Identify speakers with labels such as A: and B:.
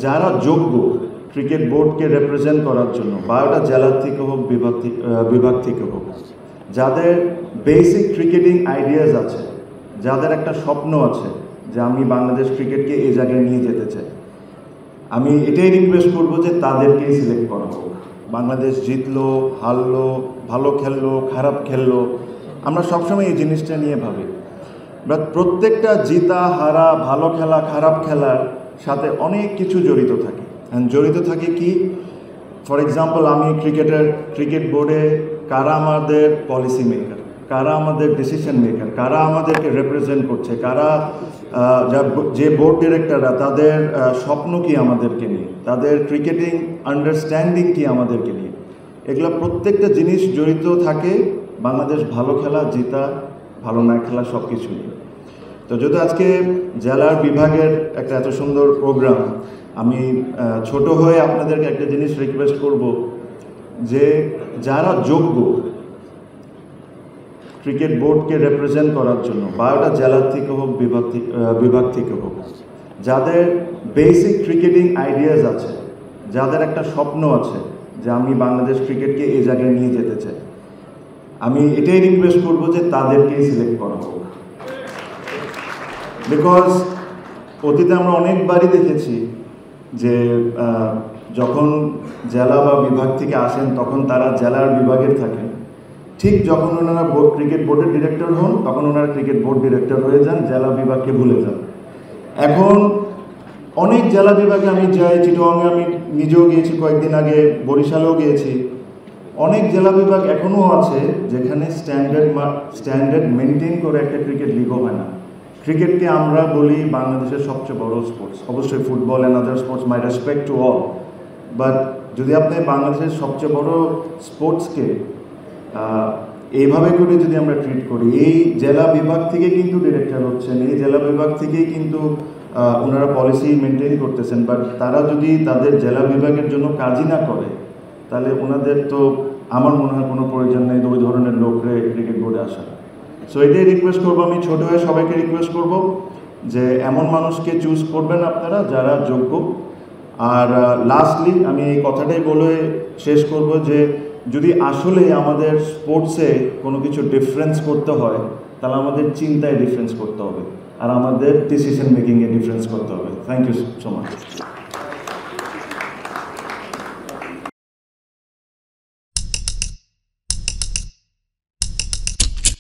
A: যারা যোগ্য ক্রিকেট বোর্ডকে রিপ্রেজেন্ট করার জন্য বা ওটা জেলা থেকে হোক বিভাগ থেকে হোক, যাদের বেসিক ক্রিকেটিং আইডিয়াস আছে, যাদের একটা স্বপ্ন আছে যে আমি বাংলাদেশ ক্রিকেটকে এই জায়গায় নিয়ে যেতে চাই, আমি এটাই রিকোয়েস্ট করবো যে তাদেরকেই সিলেক্ট করা হোক। বাংলাদেশ জিতলো, হারলো, ভালো খেললো, খারাপ খেললো, আমরা সবসময় এই জিনিসটা নিয়ে ভাবি। বাট প্রত্যেকটা জিতা হারা, ভালো খেলা খারাপ খেলার সাথে অনেক কিছু জড়িত থাকে। জড়িত থাকে কি, ফর এক্সাম্পল আমি ক্রিকেট বোর্ডে কারা আমাদের পলিসি মেকার, কারা আমাদের ডিসিশন মেকার, কারা আমাদেরকে রিপ্রেজেন্ট করছে, কারা যে বোর্ড ডিরেক্টররা তাদের স্বপ্ন কি আমাদেরকে নিয়ে, তাদের ক্রিকেটিং আন্ডারস্ট্যান্ডিং কি আমাদেরকে নিয়ে, এগুলো প্রত্যেকটা জিনিস জড়িত থাকে বাংলাদেশ ভালো খেলা জিতা ভালো না খেলা সব কিছু নিয়ে। তো যদি আজকে জেলার বিভাগের একটা এত সুন্দর প্রোগ্রাম, আমি ছোট হয়ে আপনাদেরকে একটা জিনিস রিকোয়েস্ট করব যে যারা যোগ্য ক্রিকেট বোর্ডকে রিপ্রেজেন্ট করার জন্য বা ওটা জেলা থেকে হোক বিভাগ থেকে হোক, যাদের বেসিক ক্রিকেটিং আইডিয়াস আছে, যাদের একটা স্বপ্ন আছে যে আমি বাংলাদেশ ক্রিকেটকে এই জায়গায় নিয়ে যেতে চাই, আমি এটাই রিকোয়েস্ট করবো যে তাদেরকেই সিলেক্ট করা হোক। বিকজ অতীতে আমরা অনেকবারই দেখেছি যে যখন জেলা বা বিভাগ থেকে আসেন তখন তারা জেলার বিভাগের থাকেন, ঠিক যখন ওনারা ক্রিকেট বোর্ডের ডিরেক্টর হন তখন ওনারা ক্রিকেট বোর্ড ডিরেক্টর হয়ে যান, জেলা বিভাগকে ভুলে যান। এখন অনেক জেলা বিভাগে আমি যাই, চিটাগংয়ে আমি নিজেও গিয়েছি, কয়েকদিন আগে বরিশালেও গিয়েছি। অনেক জেলা বিভাগ এখনও আছে যেখানে স্ট্যান্ডার্ড মেনটেন করে একটা ক্রিকেট লিগও হয় না। ক্রিকেটকে আমরা বলি বাংলাদেশের সবচেয়ে বড় স্পোর্টস, অবশ্যই football and other sports, my respect to all, but যদি আপনি বাংলাদেশের সবচেয়ে বড় স্পোর্টসকে এইভাবে করে যদি আমরা ট্রিট করি, এই জেলা বিভাগ থেকে কিন্তু ডিরেক্টর হচ্ছেন, এই জেলা বিভাগ থেকেই কিন্তু ওনারা পলিসি মেনটেন করতেছেন, বাট তারা যদি তাদের জেলা বিভাগের জন্য কাজই না করে তাহলে ওনাদের তো আমার মনে হয় কোনো প্রয়োজন নেই ওই ধরনের লোকরে ক্রিকেট বোর্ডে আসা। সো এটাই রিকোয়েস্ট করবো, আমি ছোটো হয়ে সবাইকে রিকোয়েস্ট করব যে এমন মানুষকে চুজ করবেন আপনারা যারা যোগ্য। আর লাস্টলি আমি এই কথাটাই বলে শেষ করব যে যদি আসলে আমাদের স্পোর্টসে কোনো কিছু ডিফারেন্স করতে হয় তাহলে আমাদের চিন্তায় ডিফারেন্স করতে হবে আর আমাদের ডিসিশন মেকিংয়ে ডিফারেন্স করতে হবে। Thank you so much.